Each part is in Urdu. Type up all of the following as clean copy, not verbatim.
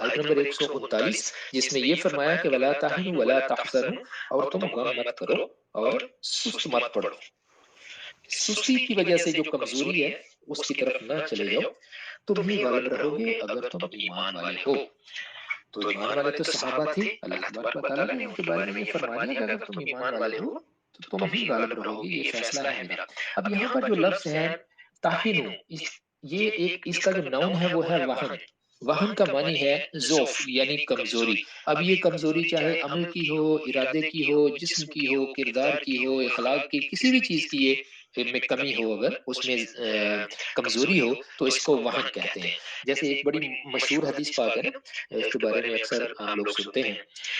آیت نمبر 139 جس میں یہ فرمایا کہ ولا تہنوا ولا تحزنوا، اور تم غم مت کرو اور سست مت پڑو. سستی کی وجہ سے جو کمزوری ہے اس کی طرف نہ چلے جاؤ، تم ہی غالب رہو گے اگر تم ایمان والے ہو. تو ایمان والے تو صحابہ تھے، اللہ تبارک و تعالیٰ نے ان کے بارے میں یہ فرما دیا کہ اگر تم ایمان والے ہو تو تم ہی غالب رہو گے، یہ فیصلہ ہے میرا. اب یہاں پر جو لفظ ہے تاہینو، یہ ایک اس کا جو نون ہے وہ ہے وہن. وہن کا معنی ہے ضعف یعنی کمزوری. اب یہ کمزوری چاہے عمل کی ہو، ارادے کی ہو، جسم کی ہو، کردار کی ہو، اخلاق کی، کسی بھی چیز کی یہ میں کمی ہو، اگر اس میں کمزوری ہو تو اس کو وہن کہتے ہیں. جیسے ایک بڑی مشہور حدیث پاک ہے نا، اس کے بارے میں اکثر عام لوگ سنتے ہیں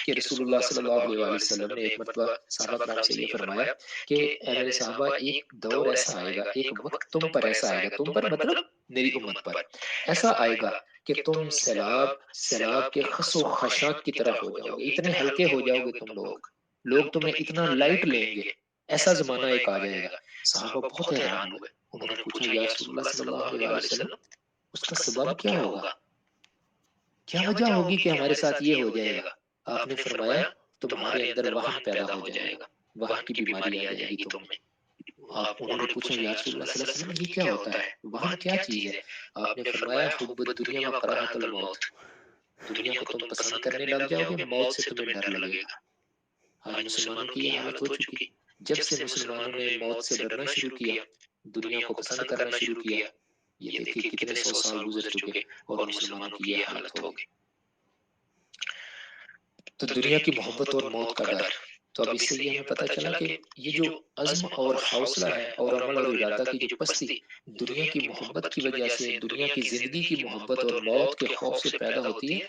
کہ رسول اللہ صلی اللہ علیہ وآلہ وسلم نے ایک مرتبہ صحابہ کرام سے یہ فرمایا کہ اے میرے صحابہ، ایک دور ایسا آئے گا، ایک وقت تم پر ایسا آئے گا، تم پر مطلب میری امت پر ایسا آئے گا کہ تم سیلاب کے خس و خشاک کی طرح ہو جاؤ گے، اتنے ہلکے ہو جاؤ گے تم لوگ، لوگ تمہیں اتنا لائٹ لیں گے. ایسا زمانہ ایک آ جائے گا. صحابہ بہت حیران ہوئے، انہوں نے پوچھا یا رسول اللہ صلی اللہ علیہ وآلہ وسلم، اس کا سبب کیا ہوگا، کیا وجہ ہوگی کہ ہمارے ساتھ یہ ہو جائے گا؟ آپ نے فرمایا تمہارے اندر وہن پیدا ہو جائے گا، وہن کی بیماری آ جائے گی تم میں. انہوں نے پوچھا یا رسول اللہ صلی اللہ علیہ وسلم یہ کیا ہوتا ہے، وہن کیا چیز ہے؟ آپ نے فرمایا حب الدنیا و کراہت الموت، دنیا کو تم پسند کرنے لگ جاؤ گے، موت سے تمہیں ڈر لگے گا. آج مسلمانوں کی یہ حالت ہو چکی. جب سے مسلمانوں نے موت سے ڈرنا شروع کیا، دنیا کو پسند کرنا شروع کیا، یہ دیکھیں کتنے 100 سال گزر چکے اور مسلمانوں کی یہ حالت ہوگی. تو دنیا کی محبت اور موت کا ڈر. تو اب اس سے یہ ہمیں پتہ چلا کہ یہ جو عزم اور حوصلہ ہے اور عمل اور ارادہ کی جو پستی دنیا کی محبت کی وجہ سے، دنیا کی زندگی کی محبت اور موت کے خوف سے پیدا ہوتی ہے،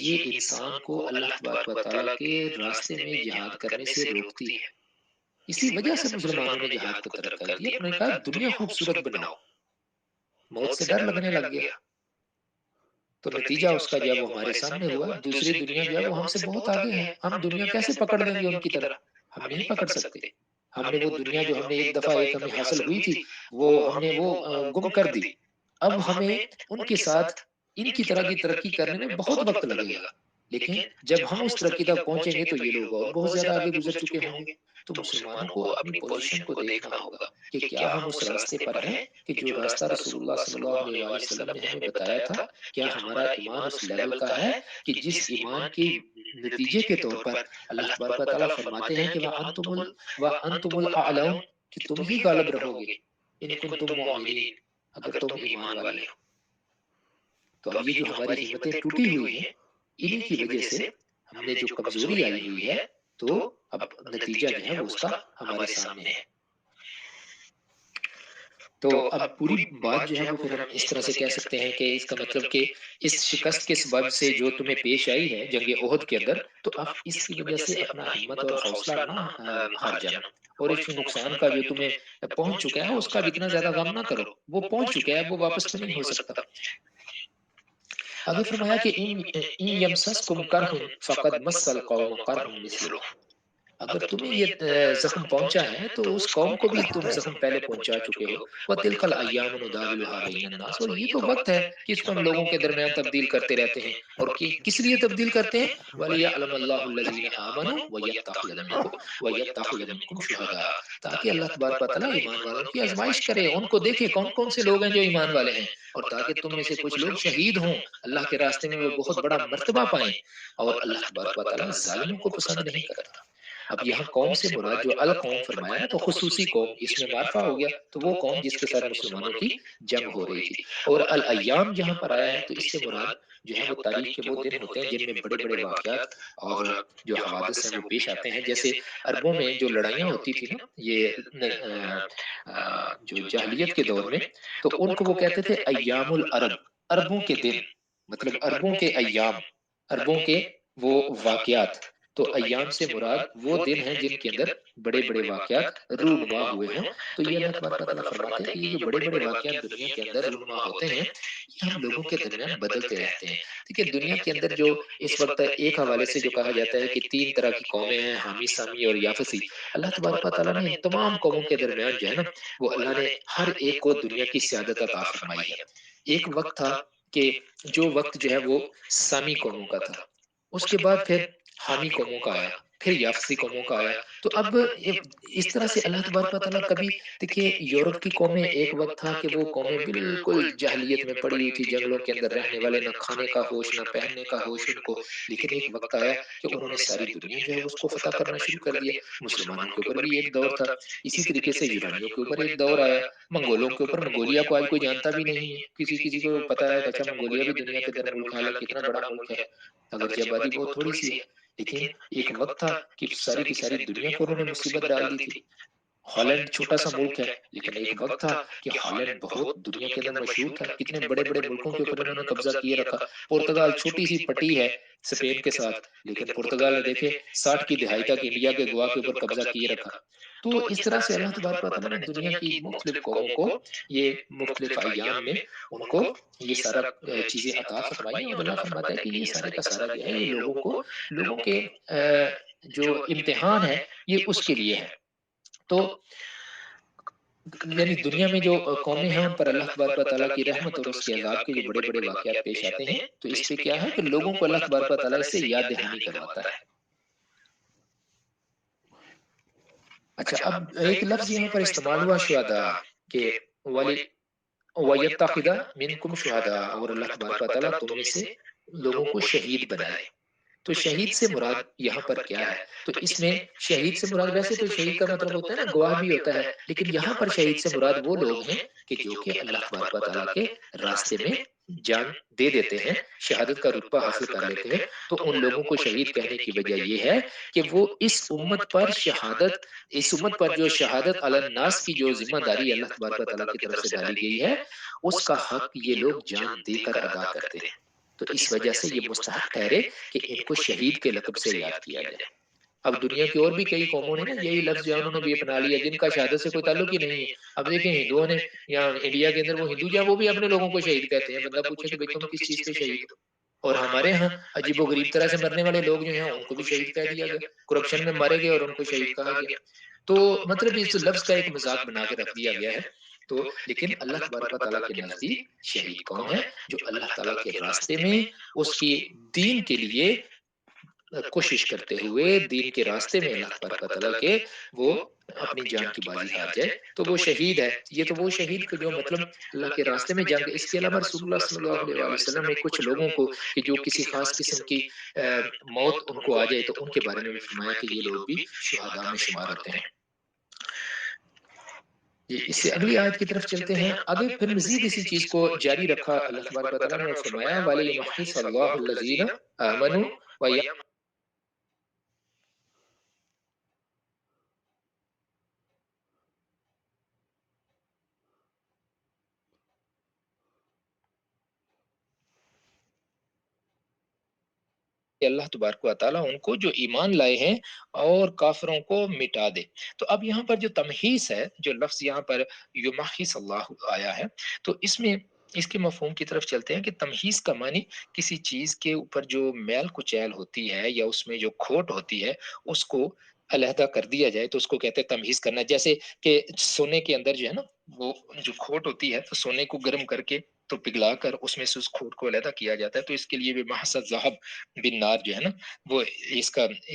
یہ انسان کو اللہ تبارک و تعالیٰ کے راستے میں جہاد کرنے سے روکتی ہے. اسی وجہ سے مسلمانوں نے جہاد کو ترک کر دیا. انہوں نے کہا دنیا خوبصورت بناؤ، موت سے ڈر لگنے لگ گیا. تو نتیجہ اس کا جب وہ ہمارے سامنے ہوا، دوسری دنیا جو ہے وہ ہم سے بہت آگے ہے. ہم دنیا کیسے پکڑ لیں گے ان کی طرح؟ ہم نہیں پکڑ سکتے. ہم نے وہ دنیا جو ہم نے ایک دفعہ ایک ہمیں حاصل ہوئی تھی، وہ ہم نے وہ گم کر دی. اب ہمیں ان کے ساتھ ان کی طرح کی ترقی کرنے میں بہت وقت لگے گا، لیکن جب ہم اس ترقی تک پہنچیں گے تو یہ لوگ اور بہت زیادہ آگے گزر چکے ہوں گے. تو مسلمانوں کو اپنی پوزیشن کو دیکھنا ہوگا کہ کیا ہم اس راستے پر ہیں کہ جو راستہ رسول اللہ صلی اللہ علیہ وآلہ وسلم نے ہمیں بتایا تھا. کیا ہمارا ایمان اس لیول کا ہے کہ جس ایمان کے نتیجے کے طور پر اللہ تبارک و تعالیٰ فرماتے ہیں کہ وَأَنْتُمُ الْأَعْلَوْنَ، کہ تم ہی غالب رہو گے ان کنتم مؤمنین، اگر تم ایمان والے ہو. تو اب یہ جو ہماری ہمتیں ٹوٹی ہوئی ہیں، انہی کی وجہ سے ہم نے جو کمزوری آئی ہوئی ہے، تو اب نتیجہ جو ہے وہ اس کا ہمارے سامنے ہے. تو اب پوری بات جو ہے وہ پھر ہم اس طرح سے کہہ سکتے ہیں کہ اس کا مطلب کہ اس شکست کے سبب سے جو تمہیں پیش آئی ہے جنگ احد کے اندر، تو اب اس کی وجہ سے اپنا ہمت اور حوصلہ نہ ہار جانا، اور اس نقصان کا جو تمہیں پہنچ چکا ہے اس کا بھی اتنا زیادہ غم نہ کرو. وہ پہنچ چکا ہے، وہ واپس تو نہیں ہو سکتا. آگے فرمایا کہ ان یمسسکم کرہ فقد مس القوم کرہ مثلہ، اگر تمہیں یہ زخم پہنچا ہے تو اس قوم کو بھی تم زخم پہلے پہنچا چکے ہو. وَتِلْكَ الْأَيَّامُ نُدَاوِلُهَا بَيْنَ النَّاسِ، اور یہ تو وقت ہے کہ اس کو ہم لوگوں کے درمیان تبدیل کرتے رہتے ہیں. اور کس لیے تبدیل کرتے ہیں؟ وَلِيَعْلَمَ اللَّهُ الَّذِينَ آمَنُوا وَيَتَّخِذَ مِنْكُمْ شُهَدَاءَ، تاکہ اللہ تبارک و تعالیٰ ایمان والوں کی آزمائش کرے، ان کو دیکھے کون کون سے لوگ ہیں جو ایمان والے ہیں، اور تاکہ تم میں سے کچھ لوگ شہید ہوں، اللہ کے راستے میں وہ بہت بڑا مرتبہ پائیں. اور اللہ تبارک و تعالیٰ ظالموں کو پسند نہیں کرتا. اب یہاں قوم سے مراد جو القوم فرمایا نا، تو خصوصی قوم اس میں معرفہ ہو گیا، تو وہ قوم جس کے ساتھ مسلمانوں کی جنگ ہو رہی تھی. اور الایام جہاں پر آیا ہے تو اس سے مراد جو ہے وہ تاریخ کے وہ دن ہوتے ہیں جن میں بڑے بڑے واقعات اور جو حوادث ہیں وہ پیش آتے ہیں. جیسے عربوں میں جو لڑائیاں ہوتی تھی نا، یہ جو جاہلیت کے دور میں، تو ان کو وہ کہتے تھے ایام العرب، عربوں کے دن، مطلب عربوں کے ایام، عربوں کے وہ واقعات. تو ایام سے مراد وہ دن ہیں جن کے اندر بڑے بڑے واقعات رونما ہوئے ہوں. تو یہ اللہ تبارک و تعالیٰ فرماتے ہیں کہ یہ جو بڑے بڑے واقعات دنیا کے اندر رونما ہوتے ہیں، یہ ہم لوگوں کے درمیان بدلتے رہتے ہیں. دیکھیے دنیا کے اندر جو اس وقت ایک حوالے سے جو کہا جاتا ہے کہ 3 طرح کی قومیں ہیں، حامی، سامی اور یافسی. اللہ تبارک و تعالیٰ نے ان تمام قوموں کے درمیان جو ہے نا، وہ اللہ نے ہر ایک کو دنیا کی سیادت عطا فرمائی ہے. ایک وقت تھا کہ جو وقت جو ہے وہ سامی قوموں کا تھا، اس کے بعد پھر حامی قوموں کا آیا، پھر یافسی قوموں کا آیا۔ تو اب اس طرح سے اللہ تبارک و تعالیٰ کبھی دیکھیے یورپ کی قومیں ایک وقت تھا کہ وہ قومیں بالکل جاہلیت میں پڑی ہوئی تھی، جنگلوں کے اندر رہنے والے، نہ کھانے کا ہوش نہ پہننے کا ہوش ان کو، لیکن ایک وقت آیا کہ انہوں نے ساری دنیا جو ہے اس کو فتح کرنا شروع کر دیا۔ مسلمانوں کے اوپر بھی ایک دور تھا، اسی طریقے سے یونانیوں کے اوپر ایک دور آیا، منگولوں کے اوپر، منگولیا کو آج کوئی جانتا بھی نہیں ہے، کسی کسی کو پتا ہے کہ اچھا منگولیا بھی دنیا کے در ملک ہے، حالانکہ اتنا بڑا ملک ہے اگرچہ آبادی بہت تھوڑی سی ہے، لیکن ایک وقت تھا کہ ساری کی ساری دنیا کو انہوں نے مصیبت ڈال دی تھی۔ ہالینڈ چھوٹا سا ملک ہے، لیکن ایک وقت تھا کہ ہالینڈ بہت دنیا کے اندر مشہور تھا، کتنے بڑے بڑے ملکوں کے اوپر انہوں نے قبضہ کیے رکھا۔ پرتگال چھوٹی سی پٹی ہے اسپین کے ساتھ، لیکن پرتگال نے دیکھے 60 کی دہائی تک انڈیا کے گوا کے اوپر قبضہ کیے رکھا۔ تو اس طرح سے اللہ تبارک و تعالیٰ نے دنیا کی مختلف قوموں کو یہ مختلف ایام میں ان کو یہ سارا چیزیں عطا فرمائی، اور اللہ فرماتا ہے کہ یہ سارے کا سارا جو ہے یہ لوگوں کے جو امتحان ہے یہ اس کے لیے ہے۔ تو یعنی دنیا میں جو قومیں ہیں ان پر اللہ تبارک و تعالیٰ کی رحمت اور اس کے عذاب کے جو بڑے بڑے واقعات پیش آتے ہیں، تو اس پہ کیا ہے کہ لوگوں کو اللہ تبارک و تعالیٰ اس سے یاد دہانی کرواتا ہے۔ اچھا، اب ایک لفظ یہاں پر استعمال ہوا شہداء کہ وَيَتَّخِذَ مِنْكُمْ شُهَدَاءَ، اور اللہ تبارک و تعالیٰ تم میں سے لوگوں کو شہید بنائے۔ تو شہید سے مراد یہاں پر کیا ہے؟ تو اس میں شہید سے مراد، ویسے تو شہید کا مطلب ہوتا ہے نا گواہ بھی ہوتا ہے، لیکن یہاں پر شہید سے مراد وہ لوگ ہیں کہ جو کہ اللہ تبارک و تعالیٰ کے راستے میں جان دے دیتے ہیں، شہادت کا رتبہ حاصل کر لیتے ہیں۔ تو ان لوگوں کو شہید کہنے کی وجہ یہ ہے کہ وہ اس امت پر شہادت، اس امت پر جو شہادت علی الناس کی جو ذمہ داری اللہ تبارک و تعالیٰ کی طرف سے ڈالی گئی ہے، اس کا حق یہ لوگ جان دے کر ادا کرتے ہیں۔ تو اس وجہ سے یہ مستحق ٹھہرے کہ ان کو شہید کے لقب سے یاد کیا جائے۔ اب دنیا کی اور بھی کئی قوموں نے نا یہی لفظ جو ہے انہوں نے بھی اپنا لیا، جن کا شہادت سے کوئی تعلق ہی نہیں ہے۔ اب دیکھیں ہندوؤں نے یا انڈیا کے اندر وہ ہندو جو ہیں وہ بھی اپنے لوگوں کو شہید کہتے ہیں۔ بندہ پوچھے کہ بھئی تم کس چیز پہ شہید ہو؟ اور ہمارے ہاں عجیب و غریب طرح سے مرنے والے لوگ جو ہیں ان کو بھی شہید کہہ دیا گیا، کرپشن میں مارے گئے اور ان کو شہید کہا گیا۔ تو مطلب اس لفظ کا ایک مذاق بنا کے رکھ دیا گیا ہے۔ تو لیکن اللہ تبارک و تعالیٰ کے نزدیک شہید کون ہے؟ جو اللہ تعالیٰ کے راستے میں اس کی دین کے لیے کوشش کرتے ہوئے دین کے راستے میں اللہ تبارک و تعالیٰ کے وہ اپنی جان کی بازی ہار جائے تو وہ شہید ہے۔ یہ تو وہ شہید کا جو مطلب اللہ کے راستے میں جنگ۔ اس کے علاوہ رسول اللہ صلی اللہ علیہ وآلہ وسلم نے کچھ لوگوں کو کہ جو کسی خاص قسم کی موت ان کو آ جائے تو ان کے بارے میں بھی فرمایا کہ یہ لوگ بھی شہداء میں شمار ہوتے ہیں۔ اس سے اگلی آیت کی طرف چلتے ہیں۔ آگے پھر مزید اسی چیز کو جاری رکھا اللہ تبارک و تعالیٰ نے اور فرمایا وَلِيُمَحِّصَ اللَّهُ الَّذِينَ آمَنُوا اللہ تبارک و تعالیٰ ان کو جو ایمان لائے ہیں اور کافروں کو مٹا دے۔ تو اب یہاں پر جو تمحیص ہے، جو لفظ یہاں پر یمحص اللہ آیا ہے، تو اس میں اس کے مفہوم کی طرف چلتے ہیں کہ تمحیص کا معنی کسی چیز کے اوپر جو میل کچیل ہوتی ہے یا اس میں جو کھوٹ ہوتی ہے اس کو علیحدہ کر دیا جائے تو اس کو کہتے ہیں تمحیص کرنا۔ جیسے کہ سونے کے اندر جو ہے نا وہ جو کھوٹ ہوتی ہے تو سونے کو گرم کر کے تو پگھلا کر اس میں سے اس کھوٹ کو علیحدہ کیا جاتا ہے، تو اس کے لیے بھی محض ذہب بن نار جو ہے نا وہ اس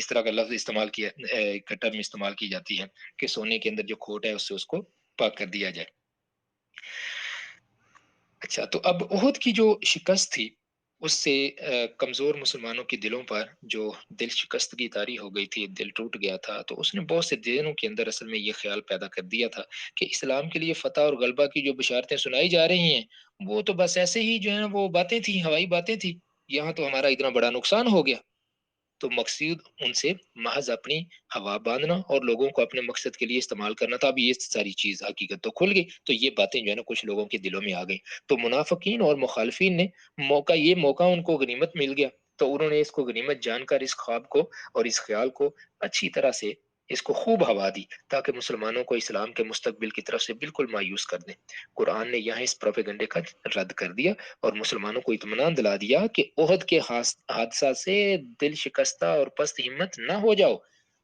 طرح کا لفظ استعمال کیا، کا ٹرم استعمال کی جاتی ہے کہ سونے کے اندر جو کھوٹ ہے اس سے اس کو پاک کر دیا جائے۔ اچھا، تو اب احد کی جو شکست تھی اس سے کمزور مسلمانوں کے دلوں پر جو دل شکستگی طاری ہو گئی تھی، دل ٹوٹ گیا تھا، تو اس نے بہت سے دلوں کے اندر اصل میں یہ خیال پیدا کر دیا تھا کہ اسلام کے لیے فتح اور غلبہ کی جو بشارتیں سنائی جا رہی ہیں وہ تو بس ایسے ہی جو ہے نا وہ باتیں تھیں، ہوائی باتیں تھیں، یہاں تو ہمارا اتنا بڑا نقصان ہو گیا۔ تو مقصود ان سے محض اپنی ہوا باندھنا اور لوگوں کو اپنے مقصد کے لیے استعمال کرنا تھا۔ اب یہ ساری چیز حقیقت تو کھل گئی، تو یہ باتیں جو ہے نا کچھ لوگوں کے دلوں میں آ گئی، تو منافقین اور مخالفین نے یہ موقع ان کو غنیمت مل گیا، تو انہوں نے اس کو غنیمت جان کر اس خواب کو اور اس خیال کو اچھی طرح سے اس کو خوب ہوا دی تاکہ مسلمانوں کو اسلام کے مستقبل کی طرف سے بالکل مایوس کر دیں۔ قرآن نے یہاں اس پروپیگنڈے کا رد کر دیا اور مسلمانوں کو اطمینان دلا دیا کہ احد کے حادثہ سے دل شکستہ اور پست ہمت نہ ہو جاؤ،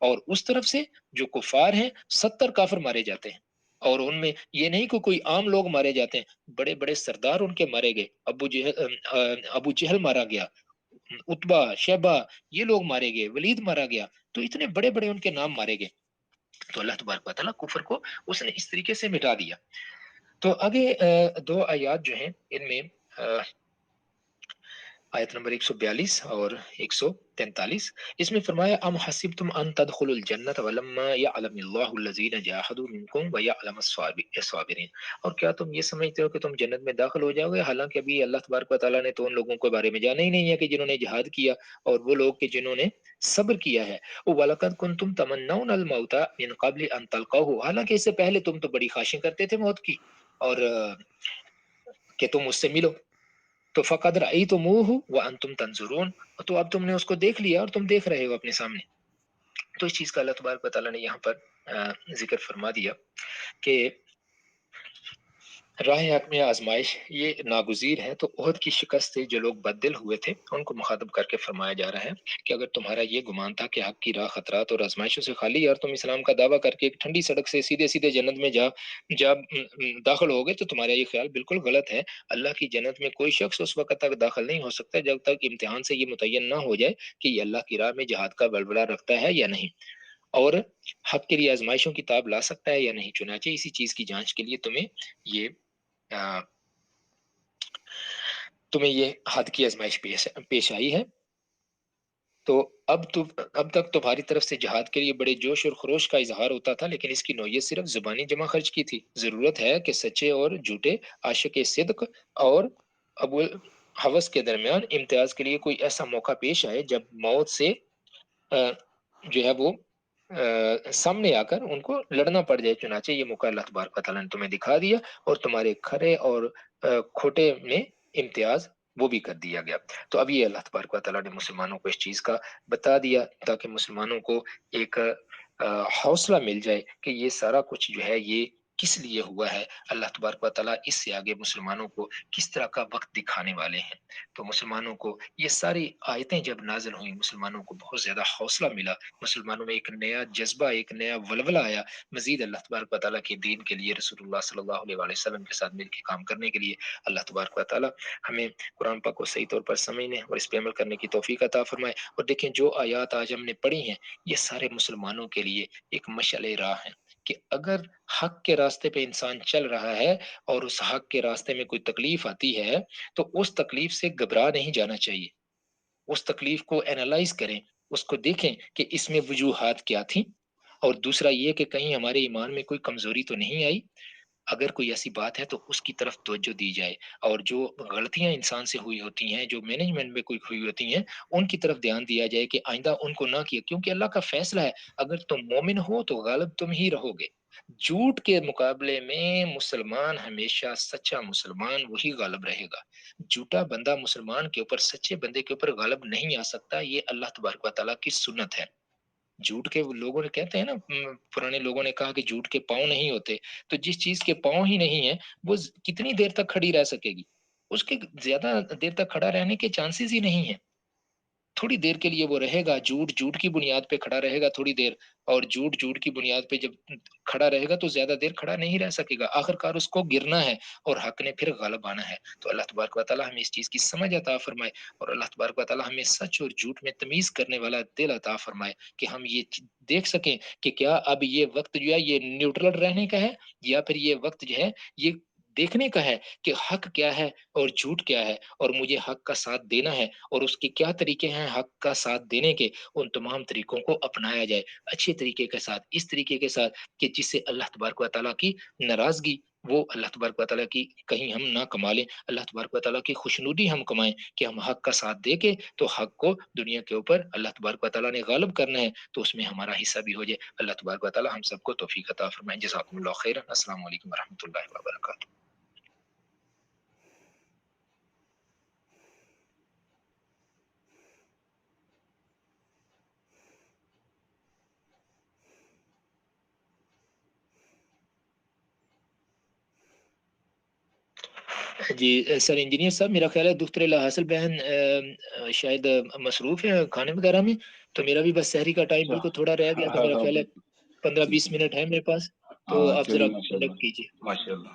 اور اس طرف سے جو کفار ہیں 70 کافر مارے جاتے ہیں، اور ان میں یہ نہیں کہ کوئی عام لوگ مارے جاتے ہیں، بڑے بڑے سردار ان کے مارے گئے، ابو جہل مارا گیا، اتبا شیبہ یہ لوگ مارے گئے، ولید مارا گیا، تو اتنے بڑے بڑے ان کے نام مارے گئے۔ تو اللہ تبارک و تعالیٰ کفر کو اس نے اس طریقے سے مٹا دیا۔ تو آگے دو آیات جو ہیں ان میں آیت نمبر 142 اور 143، اس میں فرمایا ام حسبتم ان تدخلوا الجنت ولما يعلم الله الذين جاهدوا منكم ويعلم الصابرين، اور کیا تم یہ سمجھتے ہو کہ تم جنت میں داخل ہو جاؤ گے، حالانکہ ابھی اللہ تبارک و تعالیٰ نے تو ان لوگوں کے بارے میں جانا ہی نہیں ہے کہ جنہوں نے جہاد کیا، اور وہ لوگ کہ جنہوں نے صبر کیا ہے۔ وَلَقَدْ كُنْتُمْ تَمَنَّوْنَ الْمَوْتَ مِنْ قَبْلِ أَنْ تَلْقَوْهُ، حالانکہ اس سے پہلے تم تو بڑی خواہشیں کرتے تھے موت کی، اور کہ تم اس سے ملو۔ تو فقد رأیتموہ وانتم تنظرون، تو اب تم نے اس کو دیکھ لیا اور تم دیکھ رہے ہو اپنے سامنے۔ تو اس چیز کا اللہ تبارک و تعالیٰ نے یہاں پر ذکر فرما دیا کہ راہ حق میں آزمائش یہ ناگزیر ہے۔ تو عہد کی شکست سے جو لوگ بددل ہوئے تھے ان کو مخاطب کر کے فرمایا جا رہا ہے کہ اگر تمہارا یہ گمان تھا کہ حق کی راہ خطرات اور آزمائشوں سے خالی ہے، اور تم اسلام کا دعویٰ کر کے ایک ٹھنڈی سڑک سے سیدھے سیدھے جنت میں جا داخل ہوگے، تو تمہارا یہ خیال بالکل غلط ہے۔ اللہ کی جنت میں کوئی شخص اس وقت تک داخل نہیں ہو سکتا جب تک امتحان سے یہ متعین نہ ہو جائے کہ یہ اللہ کی راہ میں جہاد کا بلبلہ رکھتا ہے یا نہیں، اور حق کے لیے آزمائشوں کی تاب لا سکتا ہے یا نہیں۔ چنانچہ اسی چیز کی جانچ کے لیے یہ تمہیں یہ حد کی آزمائش پیش آئی ہے۔ تو اب تک تمہاری طرف سے جہاد کے لیے بڑے جوش اور خروش کا اظہار ہوتا تھا، لیکن اس کی نوعیت صرف زبانی جمع خرچ کی تھی۔ ضرورت ہے کہ سچے اور جھوٹے، عاشق صدق اور ابو حوث کے درمیان امتیاز کے لیے کوئی ایسا موقع پیش آئے جب موت سے جو ہے وہ سامنے آ کر ان کو لڑنا پڑ جائے۔ چنانچہ یہ موقع اللہ تبارک و تعالیٰ نے تمہیں دکھا دیا، اور تمہارے کھرے اور کھوٹے میں امتیاز وہ بھی کر دیا گیا۔ تو اب یہ اللہ تبارک و تعالیٰ نے مسلمانوں کو اس چیز کا بتا دیا تاکہ مسلمانوں کو ایک حوصلہ مل جائے کہ یہ سارا کچھ جو ہے یہ کس لیے ہوا ہے۔ اللہ تبارک و تعالیٰ اس سے آگے مسلمانوں کو کس طرح کا وقت دکھانے والے ہیں۔ تو مسلمانوں کو یہ ساری آیتیں جب نازل ہوئیں، مسلمانوں کو بہت زیادہ حوصلہ ملا، مسلمانوں میں ایک نیا جذبہ، ایک نیا ولولہ آیا مزید اللہ تبارک و تعالیٰ کے دین کے لیے، رسول اللہ صلی اللہ علیہ وآلہ وسلم کے ساتھ مل کے کام کرنے کے لیے۔ اللہ تبارک و تعالیٰ ہمیں قرآن پاک کو صحیح طور پر سمجھنے اور اس پہ عمل کرنے کی توفیق عطا فرمائے۔ اور دیکھیں جو آیات آج ہم نے پڑھی ہیں یہ سارے مسلمانوں کے لیے ایک مشعل راہ ہے کہ اگر حق کے راستے پہ انسان چل رہا ہے اور اس حق کے راستے میں کوئی تکلیف آتی ہے تو اس تکلیف سے گھبرا نہیں جانا چاہیے، اس تکلیف کو اینالائز کریں، اس کو دیکھیں کہ اس میں وجوہات کیا تھیں، اور دوسرا یہ کہ کہیں ہمارے ایمان میں کوئی کمزوری تو نہیں آئی۔ اگر کوئی ایسی بات ہے تو اس کی طرف توجہ دی جائے، اور جو غلطیاں انسان سے ہوئی ہوتی ہیں، جو مینجمنٹ میں کوئی ہوئی ہوتی ہیں، ان کی طرف دھیان دیا جائے کہ آئندہ ان کو نہ کیے، کیونکہ اللہ کا فیصلہ ہے اگر تم مومن ہو تو غالب تم ہی رہو گے۔ جھوٹ کے مقابلے میں مسلمان ہمیشہ سچا مسلمان وہی غالب رہے گا۔ جھوٹا بندہ مسلمان کے اوپر، سچے بندے کے اوپر غالب نہیں آ سکتا، یہ اللہ تبارک و تعالیٰ کی سنت ہے۔ جھوٹ کے لوگوں نے کہتے ہیں نا، پرانے لوگوں نے کہا کہ جھوٹ کے پاؤں نہیں ہوتے، تو جس چیز کے پاؤں ہی نہیں ہے وہ کتنی دیر تک کھڑی رہ سکے گی؟ اس کے زیادہ دیر تک کھڑا رہنے کے چانسز ہی نہیں ہے۔ تھوڑی دیر کے لیے وہ رہے گا، جھوٹ جھوٹ کی بنیاد پہ کھڑا رہے گا تھوڑی دیر، اور جھوٹ جھوٹ کی بنیاد پہ جب کھڑا رہے گا تو زیادہ دیر کھڑا نہیں رہ سکے گا، آخر کار اس کو گرنا ہے اور حق نے پھر غالب آنا ہے۔ تو اللہ تبارک و تعالیٰ ہمیں اس چیز کی سمجھ عطا فرمائے، اور اللہ تبارک و تعالیٰ ہمیں سچ اور جھوٹ میں تمیز کرنے والا دل عطا فرمائے کہ ہم یہ دیکھ سکیں کہ کیا اب یہ وقت جو ہے یہ نیوٹرل رہنے کا ہے، یا پھر یہ وقت جو ہے یہ دیکھنے کا ہے کہ حق کیا ہے اور جھوٹ کیا ہے، اور مجھے حق کا ساتھ دینا ہے، اور اس کے کیا طریقے ہیں حق کا ساتھ دینے کے، ان تمام طریقوں کو اپنایا جائے اچھے طریقے کے ساتھ، اس طریقے کے ساتھ کہ جس سے اللہ تبارک و تعالیٰ کی ناراضگی وہ اللہ تبارک و تعالیٰ کی کہیں ہم نہ کما لیں، اللہ تبارک و تعالیٰ کی خوشنودی ہم کمائیں کہ ہم حق کا ساتھ دے کے تو حق کو دنیا کے اوپر اللہ تبارک و تعالیٰ نے غالب کرنا ہے، تو اس میں ہمارا حصہ بھی ہو جائے۔ اللہ تبارک و تعالیٰ ہم سب کو توفیق عطا فرمائے۔ جزاکم اللہ خیرا۔ السلام علیکم ورحمۃ اللہ وبرکاتہ۔ جی سر انجینئر صاحب، میرا خیال ہے دختر حاصل بہن شاید مصروف ہے کھانے وغیرہ میں، تو میرا بھی بس سحری کا ٹائم اچھا، بالکل تھوڑا رہ گیا، تو ہاں میرا ہاں خیال ہے بالکل، 15-20 ٹھیک ہے، منٹ ہے میرے پاس، تو ہاں آپ ذرا چلیے ماشاء اللہ، کنڈکٹ کیجیے۔ ماشاء اللہ۔